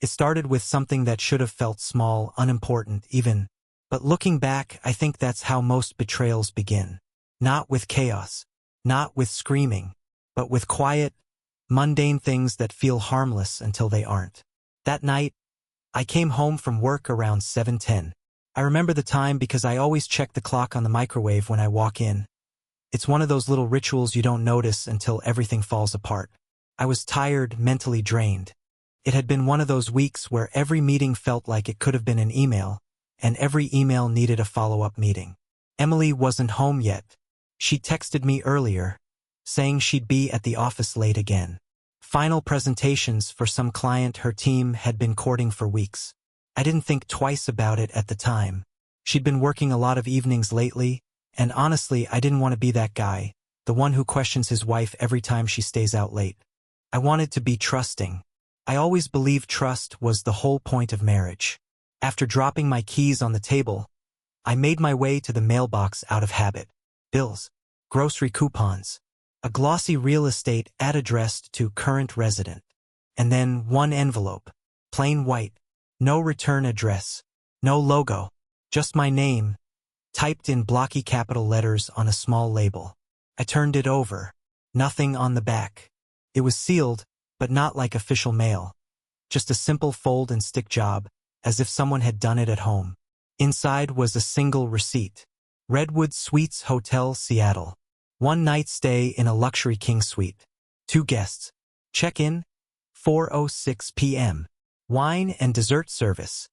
It started with something that should have felt small, unimportant, even. But looking back, I think that's how most betrayals begin. Not with chaos, not with screaming, but with quiet, mundane things that feel harmless until they aren't. That night, I came home from work around 7:10. I remember the time because I always check the clock on the microwave when I walk in. It's one of those little rituals you don't notice until everything falls apart. I was tired, mentally drained. It had been one of those weeks where every meeting felt like it could have been an email, and every email needed a follow-up meeting. Emily wasn't home yet. She texted me earlier, saying she'd be at the office late again. Final presentations for some client her team had been courting for weeks. I didn't think twice about it at the time. She'd been working a lot of evenings lately, and honestly, I didn't want to be that guy, the one who questions his wife every time she stays out late. I wanted to be trusting. I always believed trust was the whole point of marriage. After dropping my keys on the table, I made my way to the mailbox out of habit. Bills, grocery coupons, a glossy real estate ad addressed to current resident, and then one envelope, plain white, no return address, no logo, just my name, typed in blocky capital letters on a small label. I turned it over. Nothing on the back. It was sealed, but not like official mail. Just a simple fold and stick job, as if someone had done it at home. Inside was a single receipt. Redwood Suites Hotel, Seattle. 1 night stay in a luxury king suite. 2 guests. Check-in, 4:06 p.m. Wine and dessert service.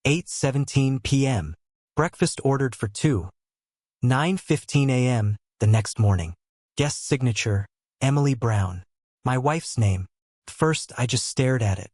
8:17 p.m. Breakfast ordered for 2. 9:15 a.m. the next morning. Guest signature, Emily Brown. My wife's name. First, I just stared at it.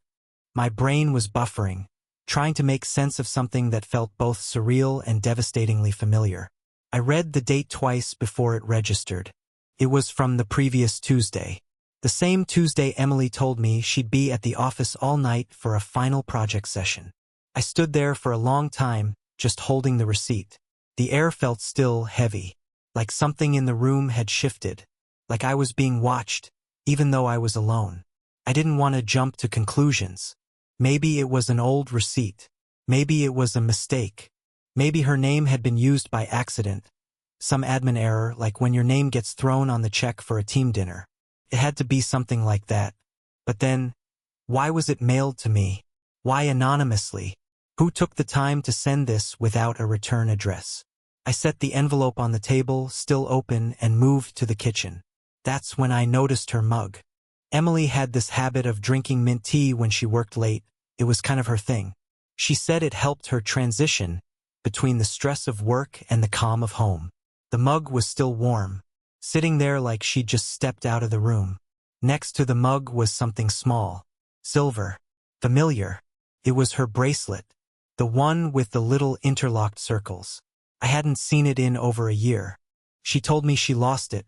My brain was buffering, trying to make sense of something that felt both surreal and devastatingly familiar. I read the date twice before it registered. It was from the previous Tuesday. The same Tuesday Emily told me she'd be at the office all night for a final project session. I stood there for a long time, just holding the receipt. The air felt still heavy, like something in the room had shifted, like I was being watched, even though I was alone. I didn't want to jump to conclusions. Maybe it was an old receipt. Maybe it was a mistake. Maybe her name had been used by accident. Some admin error, like when your name gets thrown on the check for a team dinner. It had to be something like that. But then, why was it mailed to me? Why anonymously? Who took the time to send this without a return address? I set the envelope on the table, still open, and moved to the kitchen. That's when I noticed her mug. Emily had this habit of drinking mint tea when she worked late. It was kind of her thing. She said it helped her transition between the stress of work and the calm of home. The mug was still warm, sitting there like she'd just stepped out of the room. Next to the mug was something small, silver, familiar. It was her bracelet, the one with the little interlocked circles. I hadn't seen it in over a year. She told me she lost it,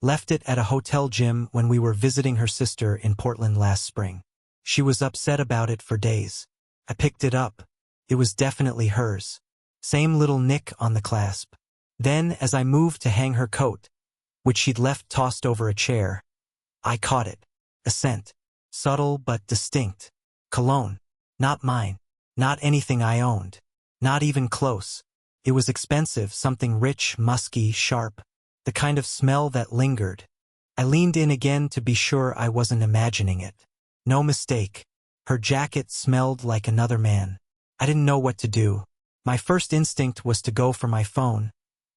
left it at a hotel gym when we were visiting her sister in Portland last spring. She was upset about it for days. I picked it up. It was definitely hers. Same little nick on the clasp. Then, as I moved to hang her coat, which she'd left tossed over a chair, I caught it. A scent. Subtle but distinct. Cologne. Not mine. Not anything I owned. Not even close. It was expensive, something rich, musky, sharp. The kind of smell that lingered. I leaned in again to be sure I wasn't imagining it. No mistake. Her jacket smelled like another man. I didn't know what to do. My first instinct was to go for my phone,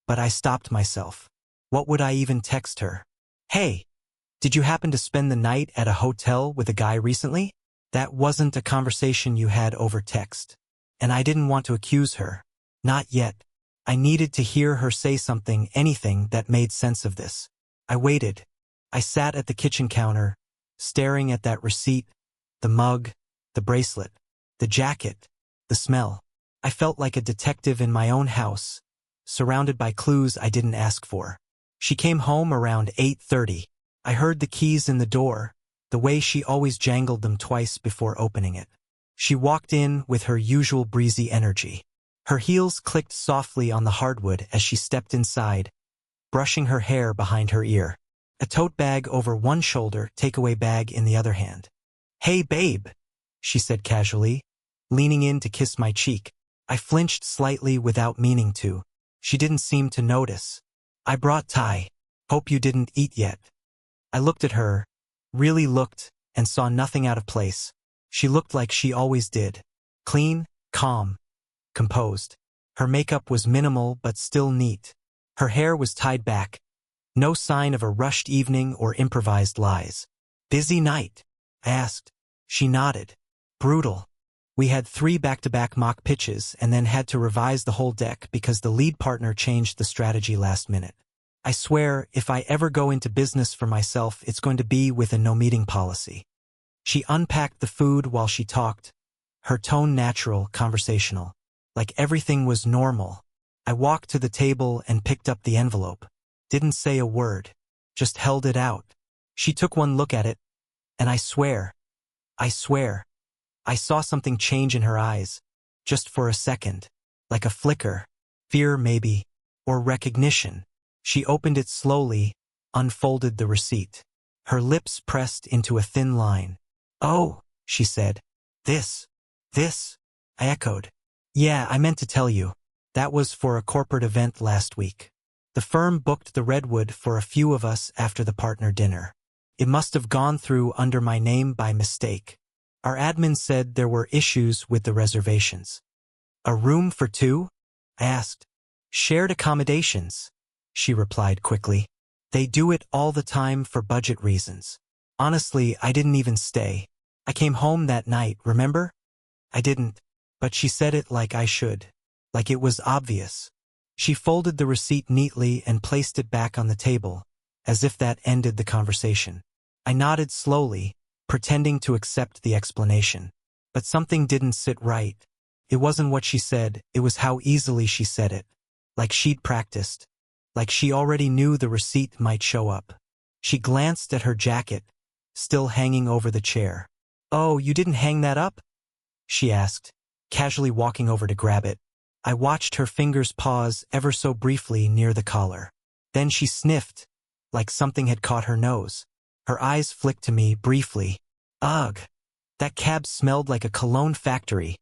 but I stopped myself. What would I even text her? Hey, did you happen to spend the night at a hotel with a guy recently? That wasn't a conversation you had over text. And I didn't want to accuse her. Not yet. I needed to hear her say something, anything that made sense of this. I waited. I sat at the kitchen counter, staring at that receipt, the mug, the bracelet, the jacket, the smell. I felt like a detective in my own house, surrounded by clues I didn't ask for. She came home around 8:30. I heard the keys in the door, the way she always jangled them twice before opening it. She walked in with her usual breezy energy. Her heels clicked softly on the hardwood as she stepped inside, brushing her hair behind her ear. A tote bag over one shoulder, takeaway bag in the other hand. "Hey, babe," she said casually, leaning in to kiss my cheek. I flinched slightly without meaning to. She didn't seem to notice. I brought Thai. Hope you didn't eat yet. I looked at her, really looked, and saw nothing out of place. She looked like she always did. Clean, calm, composed. Her makeup was minimal but still neat. Her hair was tied back. No sign of a rushed evening or improvised lies. Busy night? I asked. She nodded. Brutal. We had 3 back-to-back mock pitches and then had to revise the whole deck because the lead partner changed the strategy last minute. I swear, if I ever go into business for myself, it's going to be with a no-meeting policy. She unpacked the food while she talked, her tone natural, conversational, like everything was normal. I walked to the table and picked up the envelope. Didn't say a word, just held it out. She took one look at it, and I swear, I saw something change in her eyes, just for a second, like a flicker, fear maybe, or recognition. She opened it slowly, unfolded the receipt. Her lips pressed into a thin line. Oh, she said. This. I echoed. Yeah, I meant to tell you. That was for a corporate event last week. The firm booked the Redwood for a few of us after the partner dinner. It must have gone through under my name by mistake. Our admin said there were issues with the reservations. A room for 2? I asked. Shared accommodations, she replied quickly. They do it all the time for budget reasons. Honestly, I didn't even stay. I came home that night, remember? I didn't, but she said it like I should. Like it was obvious. She folded the receipt neatly and placed it back on the table, as if that ended the conversation. I nodded slowly, pretending to accept the explanation. But something didn't sit right. It wasn't what she said, it was how easily she said it. Like she'd practiced. Like she already knew the receipt might show up. She glanced at her jacket, still hanging over the chair. Oh, you didn't hang that up? She asked, casually walking over to grab it. I watched her fingers pause ever so briefly near the collar. Then she sniffed, like something had caught her nose. Her eyes flicked to me briefly. Ugh, that cab smelled like a cologne factory,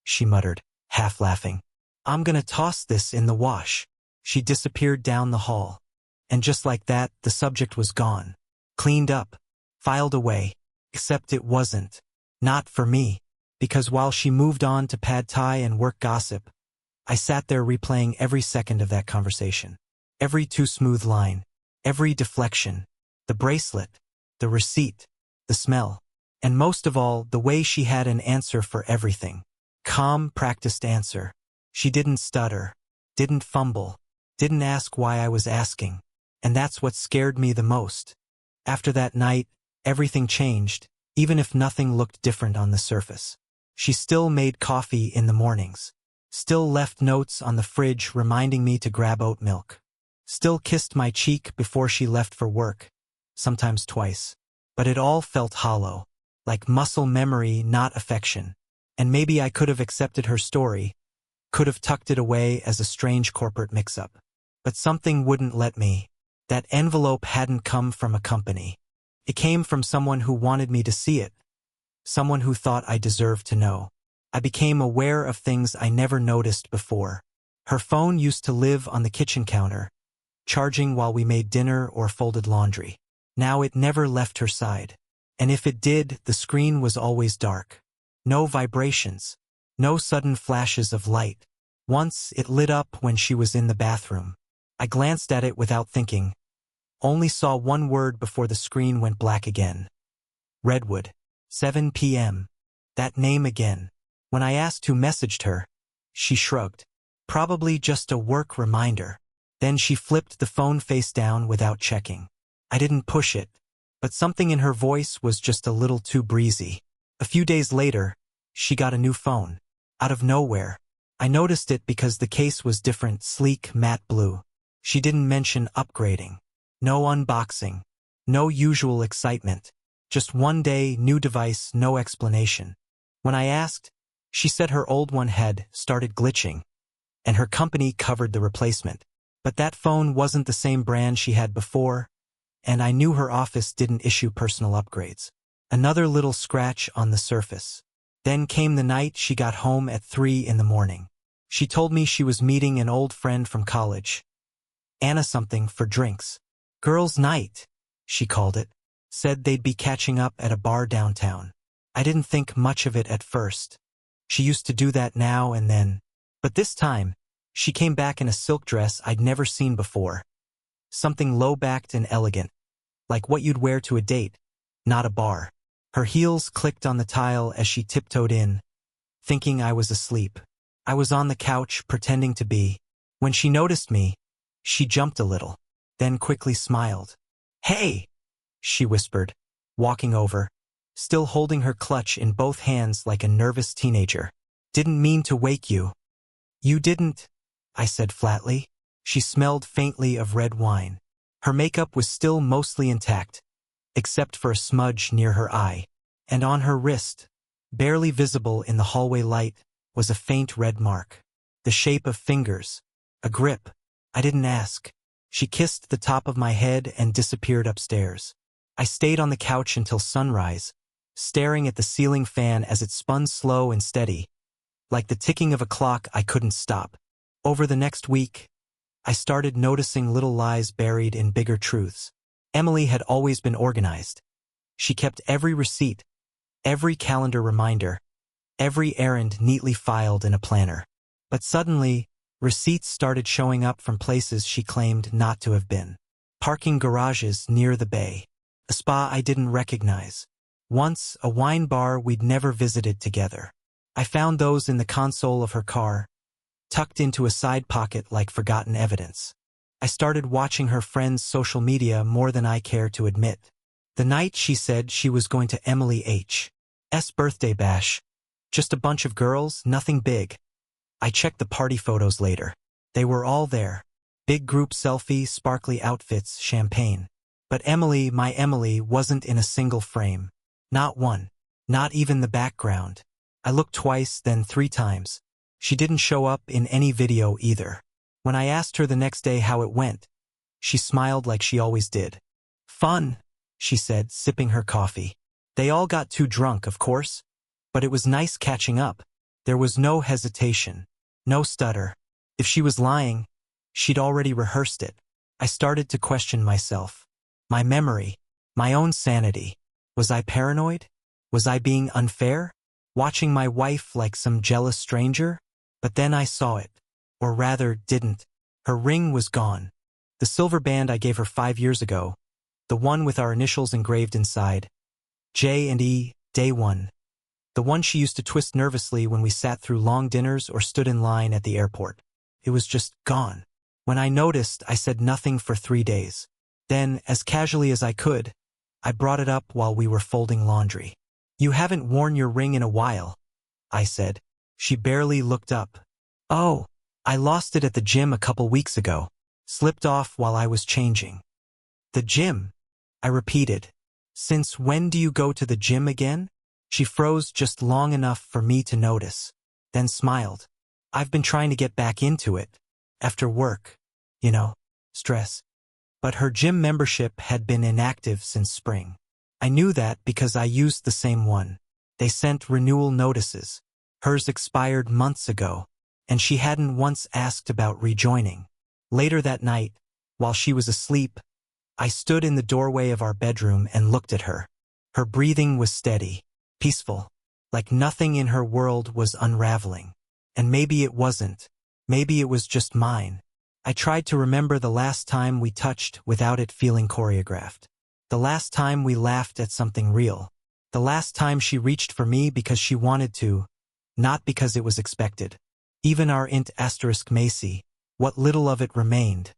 she muttered, half laughing. I'm gonna toss this in the wash. She disappeared down the hall. And just like that, the subject was gone. Cleaned up, filed away. Except it wasn't. Not for me. Because while she moved on to pad thai and work gossip, I sat there replaying every second of that conversation. Every too smooth line. Every deflection. The bracelet. The receipt. The smell. And most of all, the way she had an answer for everything. Calm, practiced answer. She didn't stutter. Didn't fumble. Didn't ask why I was asking. And that's what scared me the most. After that night, everything changed, even if nothing looked different on the surface. She still made coffee in the mornings. Still left notes on the fridge reminding me to grab oat milk. Still kissed my cheek before she left for work. Sometimes twice. But it all felt hollow. Like muscle memory, not affection. And maybe I could have accepted her story. Could have tucked it away as a strange corporate mix-up. But something wouldn't let me. That envelope hadn't come from a company. It came from someone who wanted me to see it. Someone who thought I deserved to know. I became aware of things I never noticed before. Her phone used to live on the kitchen counter, charging while we made dinner or folded laundry. Now it never left her side. And if it did, the screen was always dark. No vibrations. No sudden flashes of light. Once, it lit up when she was in the bathroom. I glanced at it without thinking. Only saw one word before the screen went black again. Redwood. 7 p.m. That name again. When I asked who messaged her, she shrugged. Probably just a work reminder. Then she flipped the phone face down without checking. I didn't push it, but something in her voice was just a little too breezy. A few days later, she got a new phone. Out of nowhere. I noticed it because the case was different, sleek, matte blue. She didn't mention upgrading. No unboxing. No usual excitement. Just one day, new device, no explanation. When I asked, she said her old one had started glitching, and her company covered the replacement. But that phone wasn't the same brand she had before, and I knew her office didn't issue personal upgrades. Another little scratch on the surface. Then came the night she got home at 3 in the morning. She told me she was meeting an old friend from college. Anna something for drinks. Girls' night, she called it. Said they'd be catching up at a bar downtown. I didn't think much of it at first. She used to do that now and then. But this time, she came back in a silk dress I'd never seen before. Something low-backed and elegant. Like what you'd wear to a date, not a bar. Her heels clicked on the tile as she tiptoed in, thinking I was asleep. I was on the couch pretending to be. When she noticed me, she jumped a little, then quickly smiled. "Hey!" she whispered, walking over, still holding her clutch in both hands like a nervous teenager. "Didn't mean to wake you." "You didn't," I said flatly. She smelled faintly of red wine. Her makeup was still mostly intact, except for a smudge near her eye. And on her wrist, barely visible in the hallway light, was a faint red mark. The shape of fingers. A grip. I didn't ask. She kissed the top of my head and disappeared upstairs. I stayed on the couch until sunrise, staring at the ceiling fan as it spun slow and steady, like the ticking of a clock I couldn't stop. Over the next week, I started noticing little lies buried in bigger truths. Emily had always been organized. She kept every receipt, every calendar reminder, every errand neatly filed in a planner. But suddenly, receipts started showing up from places she claimed not to have been. Parking garages near the bay. A spa I didn't recognize. Once, a wine bar we'd never visited together. I found those in the console of her car, tucked into a side pocket like forgotten evidence. I started watching her friends' social media more than I care to admit. The night she said she was going to Emily H.'s birthday bash. Just a bunch of girls, nothing big. I checked the party photos later. They were all there. Big group selfie, sparkly outfits, champagne. But Emily, my Emily, wasn't in a single frame. Not one. Not even the background. I looked twice, then 3 times. She didn't show up in any video either. When I asked her the next day how it went, she smiled like she always did. "Fun," she said, sipping her coffee. "They all got too drunk, of course. But it was nice catching up. There was no hesitation. No stutter. If she was lying, she'd already rehearsed it." I started to question myself. My memory. My own sanity. Was I paranoid? Was I being unfair? Watching my wife like some jealous stranger? But then I saw it. Or rather, didn't. Her ring was gone. The silver band I gave her 5 years ago. The one with our initials engraved inside. J&E, Day 1. The one she used to twist nervously when we sat through long dinners or stood in line at the airport. It was just gone. When I noticed, I said nothing for 3 days. Then, as casually as I could, I brought it up while we were folding laundry. "You haven't worn your ring in a while," I said. She barely looked up. "Oh, I lost it at the gym a couple weeks ago. Slipped off while I was changing." "The gym?" I repeated. "Since when do you go to the gym again?" She froze just long enough for me to notice, then smiled. "I've been trying to get back into it. After work. You know, stress." But her gym membership had been inactive since spring. I knew that because I used the same one. They sent renewal notices. Hers expired months ago, and she hadn't once asked about rejoining. Later that night, while she was asleep, I stood in the doorway of our bedroom and looked at her. Her breathing was steady, peaceful, like nothing in her world was unraveling. And maybe it wasn't. Maybe it was just mine. I tried to remember the last time we touched without it feeling choreographed. The last time we laughed at something real. The last time she reached for me because she wanted to, not because it was expected. Even our int asterisk Macy, what little of it remained,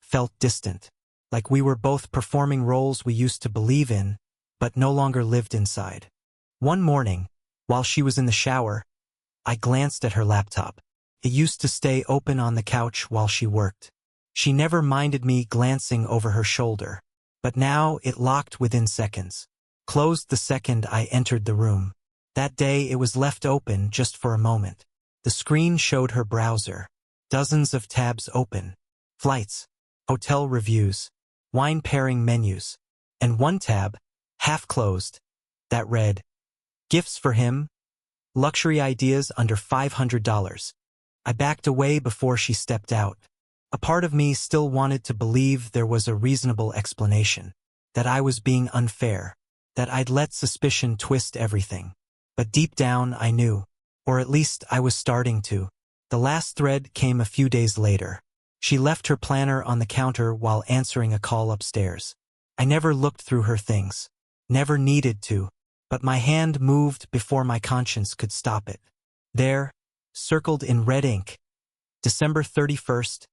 felt distant. Like we were both performing roles we used to believe in, but no longer lived inside. One morning, while she was in the shower, I glanced at her laptop. It used to stay open on the couch while she worked. She never minded me glancing over her shoulder. But now it locked within seconds. Closed the second I entered the room. That day it was left open just for a moment. The screen showed her browser. Dozens of tabs open. Flights, hotel reviews, wine pairing menus, and one tab, half closed, that read, "Gifts for him, Luxury ideas under $500. I backed away before she stepped out. A part of me still wanted to believe there was a reasonable explanation, that I was being unfair, that I'd let suspicion twist everything. But deep down I knew, or at least I was starting to. The last thread came a few days later. She left her planner on the counter while answering a call upstairs. I never looked through her things. Never needed to. But my hand moved before my conscience could stop it. There, circled in red ink, December 31st,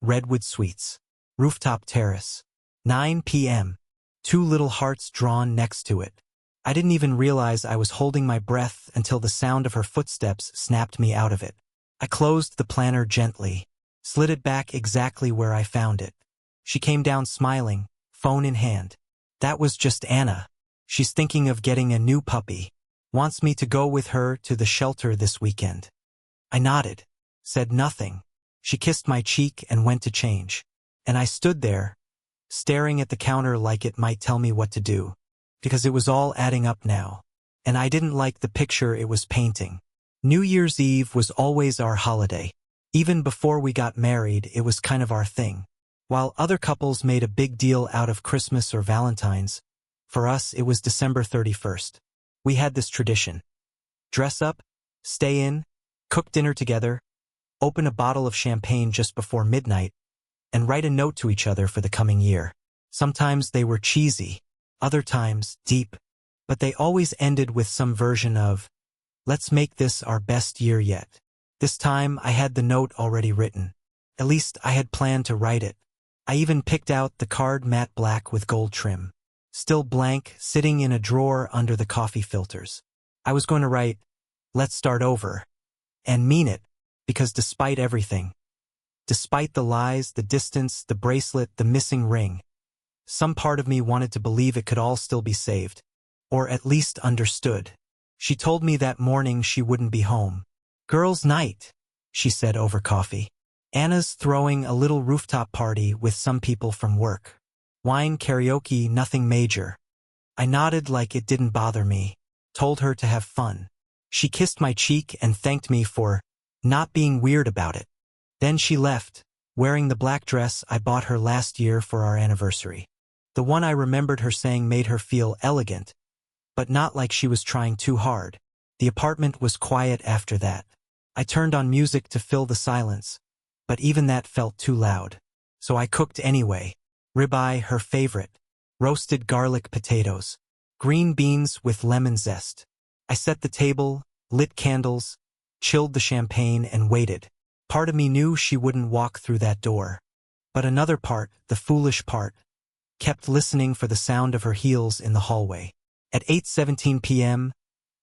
Redwood Suites, Rooftop Terrace, 9 p.m., 2 little hearts drawn next to it. I didn't even realize I was holding my breath until the sound of her footsteps snapped me out of it. I closed the planner gently, slid it back exactly where I found it. She came down smiling, phone in hand. That was just Anna. She's thinking of getting a new puppy. Wants me to go with her to the shelter this weekend. I nodded, said nothing. She kissed my cheek and went to change. And I stood there, staring at the counter like it might tell me what to do. Because it was all adding up now. And I didn't like the picture it was painting. New Year's Eve was always our holiday. Even before we got married, it was kind of our thing. While other couples made a big deal out of Christmas or Valentine's, for us it was December 31st. We had this tradition. Dress up, stay in, cook dinner together, open a bottle of champagne just before midnight, and write a note to each other for the coming year. Sometimes they were cheesy, other times deep, but they always ended with some version of, "Let's make this our best year yet." This time I had the note already written. At least I had planned to write it. I even picked out the card matte black with gold trim. Still blank, sitting in a drawer under the coffee filters. I was going to write, "Let's start over," and mean it, because despite everything, despite the lies, the distance, the bracelet, the missing ring, some part of me wanted to believe it could all still be saved, or at least understood. She told me that morning she wouldn't be home. "Girls' night," she said over coffee. "Anna's throwing a little rooftop party with some people from work. Wine, karaoke, nothing major." I nodded like it didn't bother me, told her to have fun. She kissed my cheek and thanked me for not being weird about it. Then she left, wearing the black dress I bought her last year for our anniversary. The one I remembered her saying made her feel elegant, but not like she was trying too hard. The apartment was quiet after that. I turned on music to fill the silence, but even that felt too loud. So I cooked anyway. Ribeye, her favorite, roasted garlic potatoes, green beans with lemon zest. I set the table, lit candles, chilled the champagne, and waited. Part of me knew she wouldn't walk through that door. But another part, the foolish part, kept listening for the sound of her heels in the hallway. At 8:17 p.m.,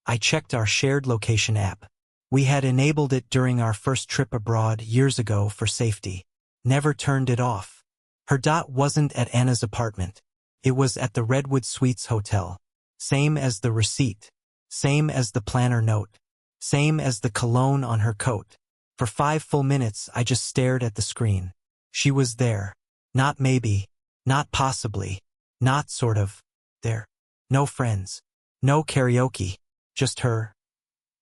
I checked our shared location app. We had enabled it during our first trip abroad years ago for safety. Never turned it off. Her dot wasn't at Anna's apartment. It was at the Redwood Suites Hotel. Same as the receipt. Same as the planner note. Same as the cologne on her coat. For 5 full minutes I just stared at the screen. She was there. Not maybe. Not possibly. Not sort of. There. No friends. No karaoke. Just her.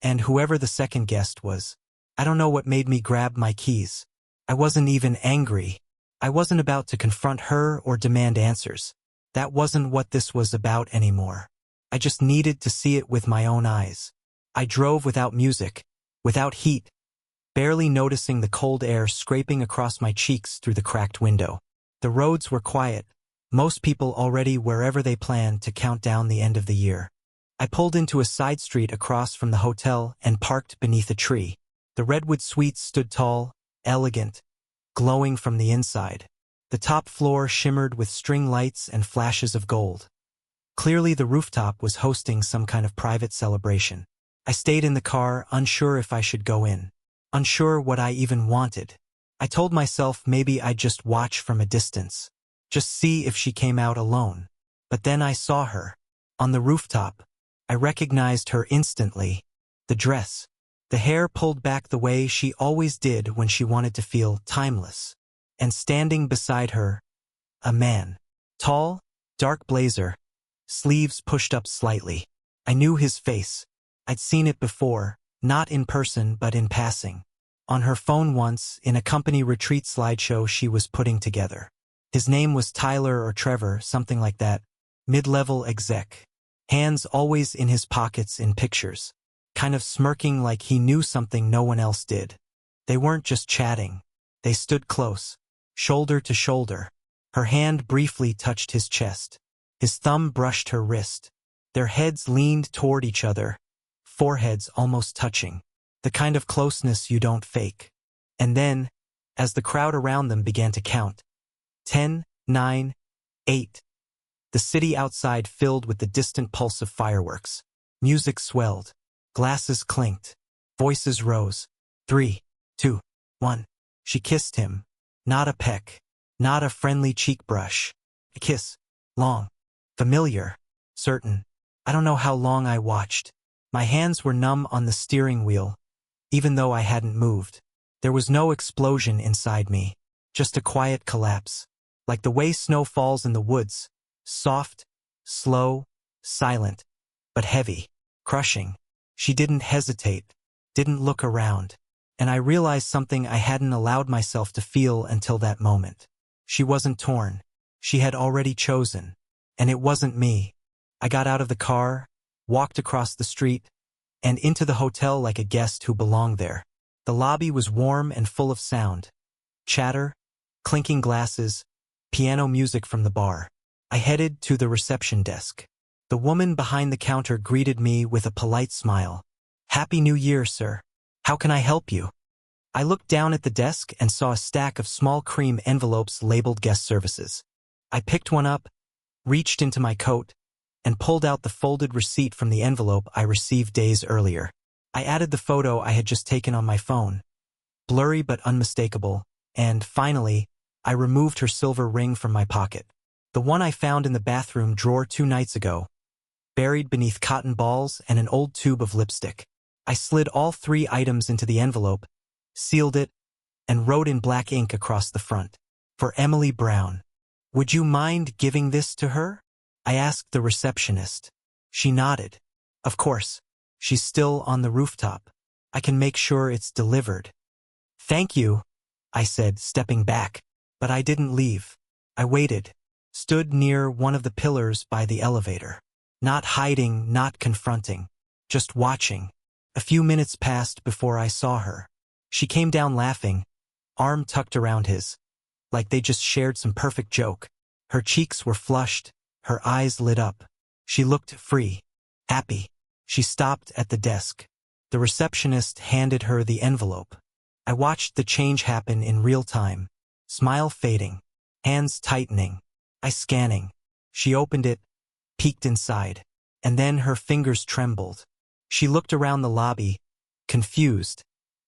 And whoever the second guest was. I don't know what made me grab my keys. I wasn't even angry. I wasn't about to confront her or demand answers. That wasn't what this was about anymore. I just needed to see it with my own eyes. I drove without music, without heat, barely noticing the cold air scraping across my cheeks through the cracked window. The roads were quiet, most people already wherever they planned to count down the end of the year. I pulled into a side street across from the hotel and parked beneath a tree. The Redwood Suites stood tall, elegant, glowing from the inside. The top floor shimmered with string lights and flashes of gold. Clearly the rooftop was hosting some kind of private celebration. I stayed in the car, unsure if I should go in. Unsure what I even wanted. I told myself maybe I'd just watch from a distance. Just see if she came out alone. But then I saw her. On the rooftop. I recognized her instantly. The dress. The hair pulled back the way she always did when she wanted to feel timeless. And standing beside her, a man. Tall, dark blazer, sleeves pushed up slightly. I knew his face. I'd seen it before, Not in person, but in passing. On her phone once, in a company retreat slideshow she was putting together. His name was Tyler or Trevor, something like that. Mid-level exec. Hands always in his pockets in pictures. Kind of smirking like he knew something no one else did. They weren't just chatting. They stood close, shoulder to shoulder. Her hand briefly touched his chest. His thumb brushed her wrist. Their heads leaned toward each other, foreheads almost touching. The kind of closeness you don't fake. And then, as the crowd around them began to count, 10, 9, 8. The city outside filled with the distant pulse of fireworks. Music swelled. Glasses clinked. Voices rose. 3, 2, 1. She kissed him. Not a peck. Not a friendly cheek brush. A kiss. Long. Familiar. Certain. I don't know how long I watched. My hands were numb on the steering wheel, even though I hadn't moved. There was no explosion inside me. Just a quiet collapse. Like the way snow falls in the woods. Soft, slow, silent, but heavy, crushing. She didn't hesitate, didn't look around, and I realized something I hadn't allowed myself to feel until that moment. She wasn't torn. She had already chosen. And it wasn't me. I got out of the car, walked across the street, and into the hotel like a guest who belonged there. The lobby was warm and full of sound. Chatter, clinking glasses, piano music from the bar. I headed to the reception desk. The woman behind the counter greeted me with a polite smile. "Happy New Year, sir. How can I help you?" I looked down at the desk and saw a stack of small cream envelopes labeled guest services. I picked one up, reached into my coat, and pulled out the folded receipt from the envelope I received days earlier. I added the photo I had just taken on my phone, blurry but unmistakable, and, finally, I removed her silver ring from my pocket. The one I found in the bathroom drawer 2 nights ago, buried beneath cotton balls and an old tube of lipstick. I slid all 3 items into the envelope, sealed it, and wrote in black ink across the front. "For Emily Brown. Would you mind giving this to her?" I asked the receptionist. She nodded. "Of course. She's still on the rooftop. I can make sure it's delivered." "Thank you," I said, stepping back. But I didn't leave. I waited, stood near one of the pillars by the elevator. Not hiding, not confronting, just watching. A few minutes passed before I saw her. She came down laughing, arm tucked around his, like they just shared some perfect joke. Her cheeks were flushed, her eyes lit up. She looked free, happy. She stopped at the desk. The receptionist handed her the envelope. I watched the change happen in real time. Smile fading, hands tightening, eyes scanning. She opened it, peeked inside, and then her fingers trembled. She looked around the lobby, confused,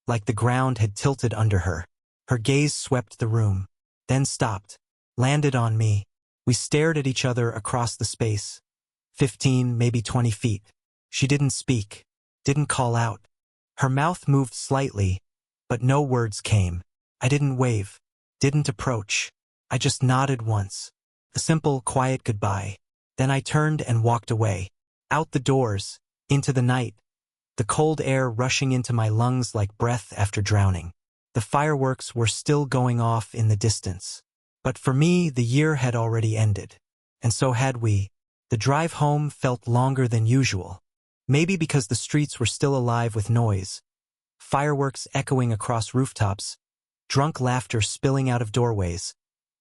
like the ground had tilted under her. Her gaze swept the room, then stopped, landed on me. We stared at each other across the space, 15, maybe 20 feet. She didn't speak, didn't call out. Her mouth moved slightly, but no words came. I didn't wave, didn't approach. I just nodded once. A simple, quiet goodbye. Then I turned and walked away. Out the doors, into the night. The cold air rushing into my lungs like breath after drowning. The fireworks were still going off in the distance. But for me, the year had already ended. And so had we. The drive home felt longer than usual. Maybe because the streets were still alive with noise. Fireworks echoing across rooftops. Drunk laughter spilling out of doorways.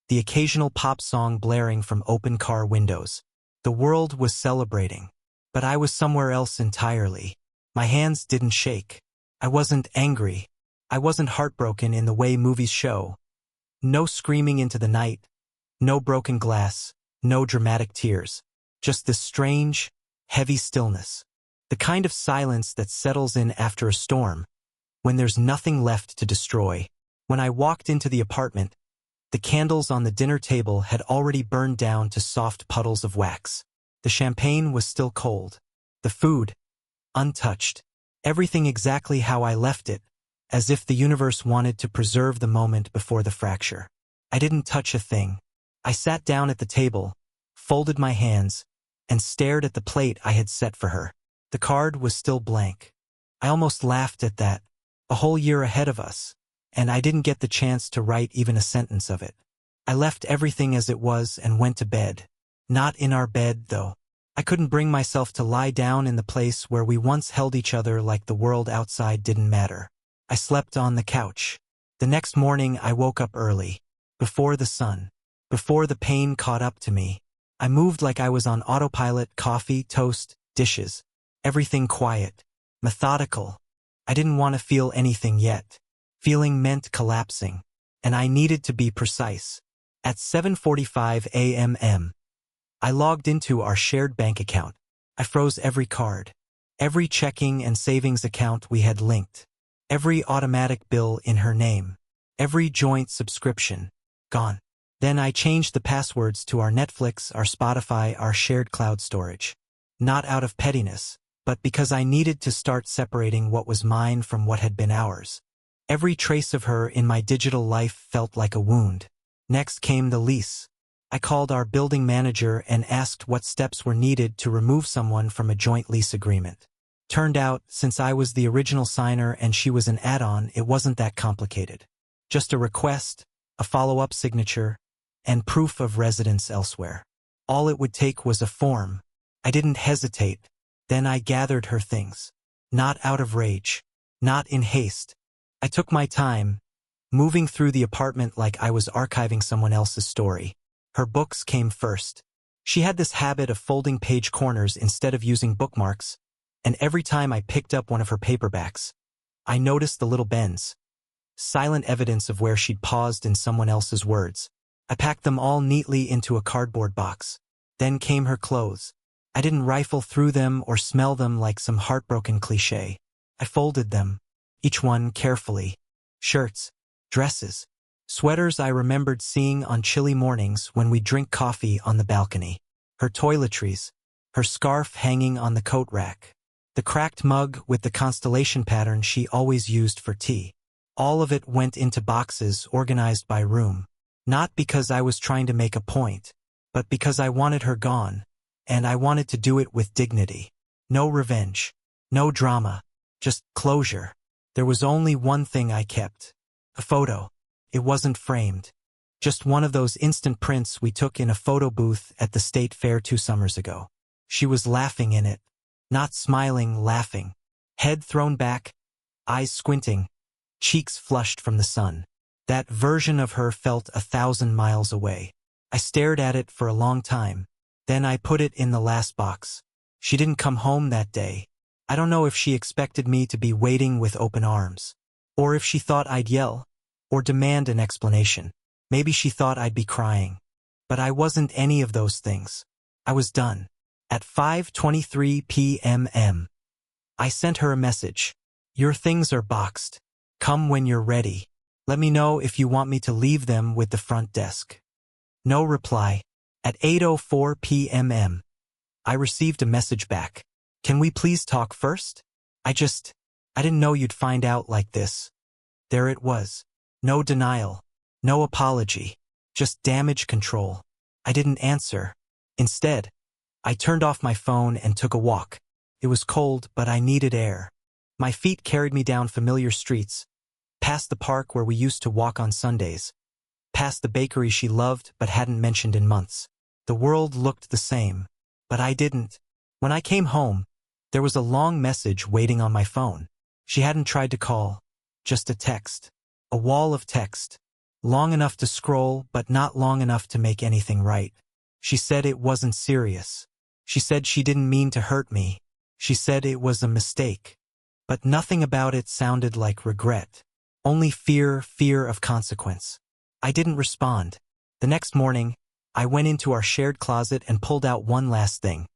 The occasional pop song blaring from open car windows. The world was celebrating. But I was somewhere else entirely. My hands didn't shake. I wasn't angry. I wasn't heartbroken in the way movies show. No screaming into the night. No broken glass. No dramatic tears. Just this strange, heavy stillness. The kind of silence that settles in after a storm, when there's nothing left to destroy. When I walked into the apartment, the candles on the dinner table had already burned down to soft puddles of wax. The champagne was still cold. The food, untouched. Everything exactly how I left it, as if the universe wanted to preserve the moment before the fracture. I didn't touch a thing. I sat down at the table, folded my hands, and stared at the plate I had set for her. The card was still blank. I almost laughed at that. A whole year ahead of us. And I didn't get the chance to write even a sentence of it. I left everything as it was and went to bed. Not in our bed, though. I couldn't bring myself to lie down in the place where we once held each other like the world outside didn't matter. I slept on the couch. The next morning I woke up early. Before the sun. Before the pain caught up to me. I moved like I was on autopilot, coffee, toast, dishes. Everything quiet. Methodical. I didn't want to feel anything yet. Feeling meant collapsing. And I needed to be precise. At 7:45 a.m. I logged into our shared bank account. I froze every card. Every checking and savings account we had linked. Every automatic bill in her name. Every joint subscription. Gone. Then I changed the passwords to our Netflix, our Spotify, our shared cloud storage. Not out of pettiness, but because I needed to start separating what was mine from what had been ours. Every trace of her in my digital life felt like a wound. Next came the lease. I called our building manager and asked what steps were needed to remove someone from a joint lease agreement. Turned out, since I was the original signer and she was an add-on, it wasn't that complicated. Just a request, a follow-up signature, and proof of residence elsewhere. All it would take was a form. I didn't hesitate. Then I gathered her things. Not out of rage. Not in haste. I took my time, moving through the apartment like I was archiving someone else's story. Her books came first. She had this habit of folding page corners instead of using bookmarks, and every time I picked up one of her paperbacks, I noticed the little bends. Silent evidence of where she'd paused in someone else's words. I packed them all neatly into a cardboard box. Then came her clothes. I didn't rifle through them or smell them like some heartbroken cliché. I folded them, each one carefully. Shirts, dresses, sweaters I remembered seeing on chilly mornings when we drink coffee on the balcony. Her toiletries, her scarf hanging on the coat rack. The cracked mug with the constellation pattern she always used for tea. All of it went into boxes organized by room. Not because I was trying to make a point, but because I wanted her gone, and I wanted to do it with dignity. No revenge. No drama. Just closure. There was only one thing I kept. A photo. It wasn't framed. Just one of those instant prints we took in a photo booth at the state fair 2 summers ago. She was laughing in it. Not smiling, laughing. Head thrown back, eyes squinting, cheeks flushed from the sun. That version of her felt 1,000 miles away. I stared at it for a long time. Then I put it in the last box. She didn't come home that day. I don't know if she expected me to be waiting with open arms. Or if she thought I'd yell. Or demand an explanation. Maybe she thought I'd be crying. But I wasn't any of those things. I was done. At 5:23 p.m. I sent her a message. Your things are boxed. Come when you're ready. Let me know if you want me to leave them with the front desk. No reply. At 8:04 p.m. I received a message back. Can we please talk first? I didn't know you'd find out like this. There it was. No denial. No apology. Just damage control. I didn't answer. Instead, I turned off my phone and took a walk. It was cold, but I needed air. My feet carried me down familiar streets, past the park where we used to walk on Sundays, past the bakery she loved but hadn't mentioned in months. The world looked the same, but I didn't. When I came home, there was a long message waiting on my phone. She hadn't tried to call, just a text. A wall of text. Long enough to scroll, but not long enough to make anything right. She said it wasn't serious. She said she didn't mean to hurt me. She said it was a mistake. But nothing about it sounded like regret. Only fear of consequence. I didn't respond. The next morning, I went into our shared closet and pulled out one last thing.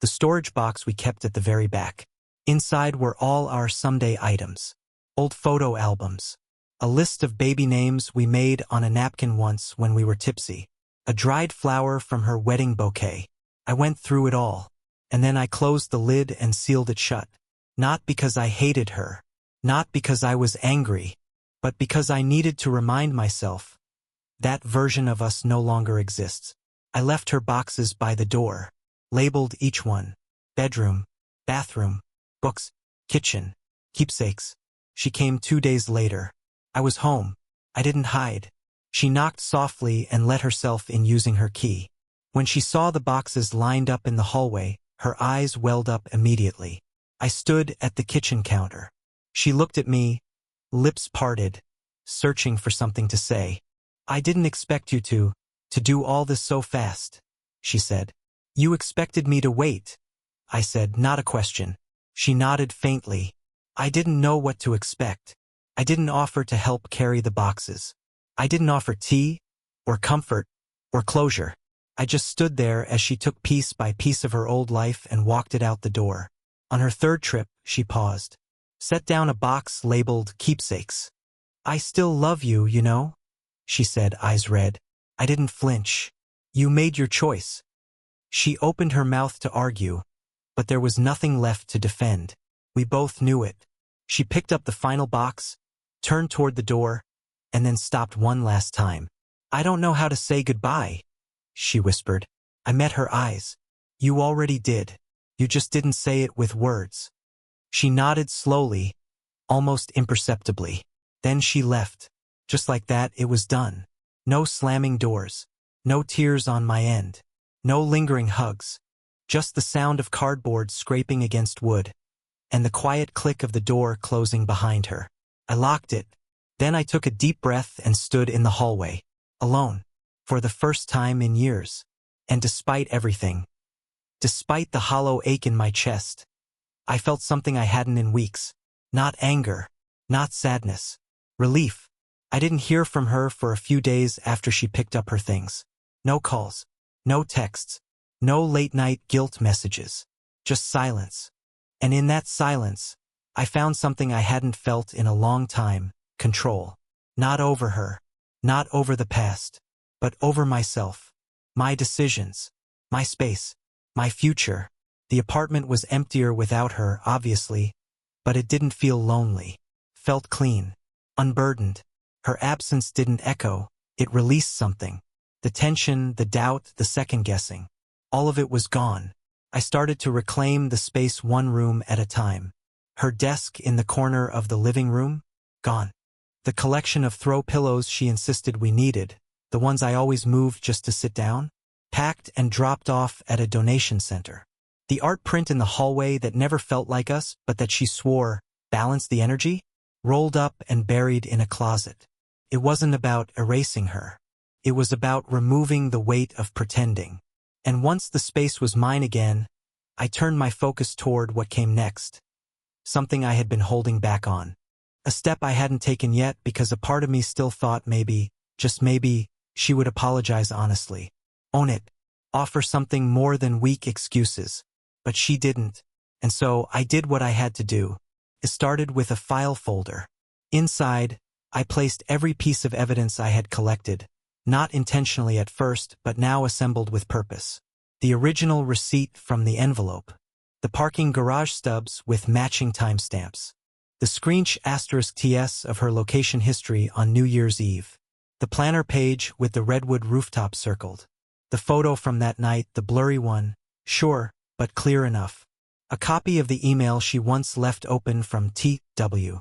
The storage box we kept at the very back. Inside were all our someday items. Old photo albums. A list of baby names we made on a napkin once when we were tipsy. A dried flower from her wedding bouquet. I went through it all. And then I closed the lid and sealed it shut. Not because I hated her. Not because I was angry. But because I needed to remind myself. That version of us no longer exists. I left her boxes by the door. Labeled each one. Bedroom. Bathroom. Books. Kitchen. Keepsakes. She came 2 days later. I was home. I didn't hide. She knocked softly and let herself in using her key. When she saw the boxes lined up in the hallway, her eyes welled up immediately. I stood at the kitchen counter. She looked at me, lips parted, searching for something to say. "I didn't expect you to do all this so fast," she said. "You expected me to wait," I said, not a question. She nodded faintly. "I didn't know what to expect. I didn't offer to help carry the boxes. I didn't offer tea, or comfort, or closure. I just stood there as she took piece by piece of her old life and walked it out the door." On her third trip, she paused. Set down a box labeled Keepsakes. "I still love you, you know," she said, eyes red. I didn't flinch. "You made your choice." She opened her mouth to argue, but there was nothing left to defend. We both knew it. She picked up the final box, turned toward the door, and then stopped one last time. "I don't know how to say goodbye," she whispered. I met her eyes. "You already did. You just didn't say it with words." She nodded slowly, almost imperceptibly. Then she left. Just like that, it was done. No slamming doors. No tears on my end. No lingering hugs. Just the sound of cardboard scraping against wood, and the quiet click of the door closing behind her. I locked it. Then I took a deep breath and stood in the hallway, alone, for the first time in years. And despite everything, despite the hollow ache in my chest, I felt something I hadn't in weeks. Not anger, not sadness. Relief. I didn't hear from her for a few days after she picked up her things. No calls, no texts, no late-night guilt messages. Just silence. And in that silence, I found something I hadn't felt in a long time: control. Not over her, not over the past, but over myself, my decisions, my space, my future. The apartment was emptier without her, obviously, but it didn't feel lonely. Felt clean, unburdened. Her absence didn't echo, it released something. The tension, the doubt, the second-guessing. All of it was gone. I started to reclaim the space one room at a time. Her desk in the corner of the living room? Gone. The collection of throw pillows she insisted we needed, the ones I always moved just to sit down? Packed and dropped off at a donation center. The art print in the hallway that never felt like us, but that she swore balanced the energy? Rolled up and buried in a closet. It wasn't about erasing her. It was about removing the weight of pretending. And once the space was mine again, I turned my focus toward what came next. Something I had been holding back on. A step I hadn't taken yet because a part of me still thought maybe, just maybe, she would apologize honestly. Own it. Offer something more than weak excuses. But she didn't. And so I did what I had to do. It started with a file folder. Inside, I placed every piece of evidence I had collected, not intentionally at first, but now assembled with purpose. The original receipt from the envelope. The parking garage stubs with matching timestamps. The screensh *TS of her location history on New Year's Eve. The planner page with the redwood rooftop circled. The photo from that night, the blurry one, sure, but clear enough. A copy of the email she once left open from T.W.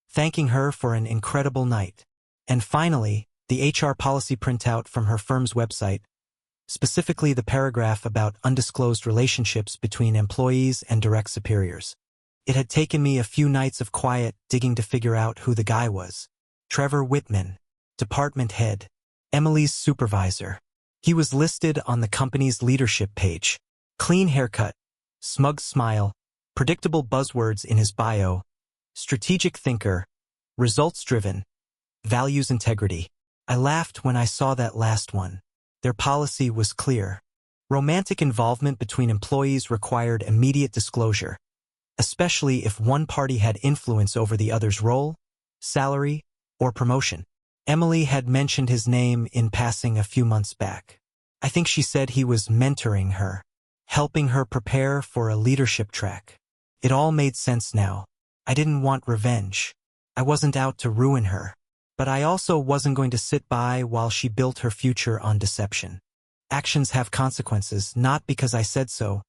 thanking her for an incredible night. And finally, the HR policy printout from her firm's website, specifically the paragraph about undisclosed relationships between employees and direct superiors. It had taken me a few nights of quiet digging to figure out who the guy was. Trevor Whitman, department head, Emily's supervisor. He was listed on the company's leadership page. Clean haircut, smug smile, predictable buzzwords in his bio, strategic thinker, results-driven, values integrity. I laughed when I saw that last one. Their policy was clear. Romantic involvement between employees required immediate disclosure, especially if one party had influence over the other's role, salary, or promotion. Emily had mentioned his name in passing a few months back. I think she said he was mentoring her, helping her prepare for a leadership track. It all made sense now. I didn't want revenge. I wasn't out to ruin her. But I also wasn't going to sit by while she built her future on deception. Actions have consequences, not because I said so,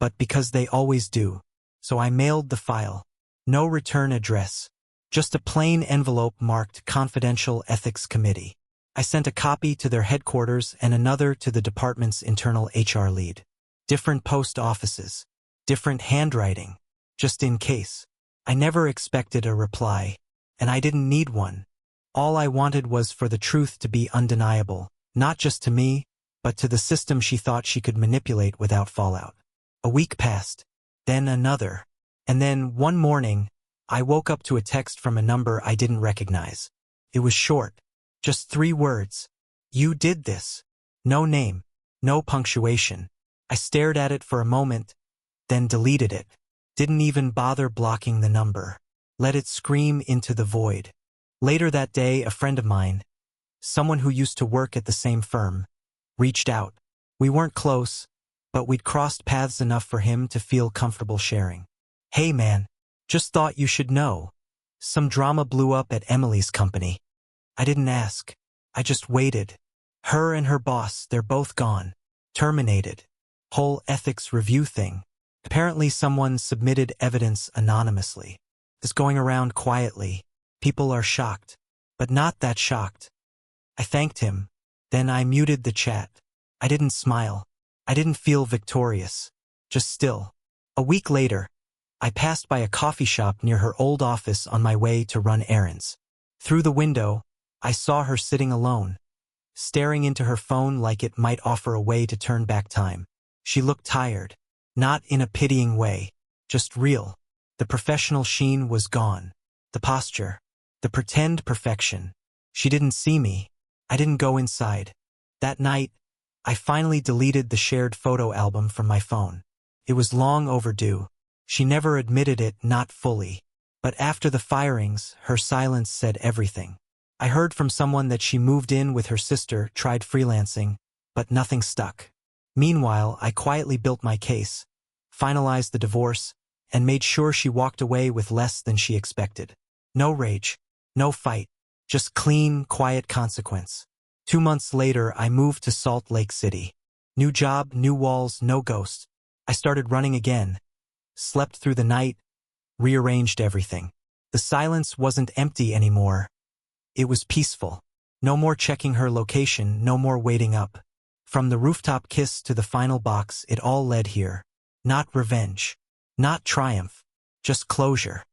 but because they always do. So I mailed the file. No return address. Just a plain envelope marked Confidential Ethics Committee. I sent a copy to their headquarters and another to the department's internal HR lead. Different post offices. Different handwriting. Just in case. I never expected a reply. And I didn't need one. All I wanted was for the truth to be undeniable, not just to me, but to the system she thought she could manipulate without fallout. A week passed. Then another. And then, one morning, I woke up to a text from a number I didn't recognize. It was short. Just 3 words. You did this. No name. No punctuation. I stared at it for a moment, then deleted it. Didn't even bother blocking the number. Let it scream into the void. Later that day, a friend of mine, someone who used to work at the same firm, reached out. We weren't close, but we'd crossed paths enough for him to feel comfortable sharing. Hey man, just thought you should know. Some drama blew up at Emily's company. I didn't ask. I just waited. Her and her boss, they're both gone. Terminated. Whole ethics review thing. Apparently someone submitted evidence anonymously. It's going around quietly. People are shocked, but not that shocked. I thanked him. Then I muted the chat. I didn't smile. I didn't feel victorious. Just still. A week later, I passed by a coffee shop near her old office on my way to run errands. Through the window, I saw her sitting alone, staring into her phone like it might offer a way to turn back time. She looked tired. Not in a pitying way, just real. The professional sheen was gone. The posture. The pretend perfection. She didn't see me. I didn't go inside. That night, I finally deleted the shared photo album from my phone. It was long overdue. She never admitted it, not fully. But after the firings, her silence said everything. I heard from someone that she moved in with her sister, tried freelancing, but nothing stuck. Meanwhile, I quietly built my case, finalized the divorce, and made sure she walked away with less than she expected. No rage, no fight, just clean, quiet consequence. 2 months later, I moved to Salt Lake City. New job, new walls, no ghosts. I started running again. Slept through the night, rearranged everything. The silence wasn't empty anymore. It was peaceful. No more checking her location, no more waiting up. From the rooftop kiss to the final box, it all led here. Not revenge. Not triumph. Just closure.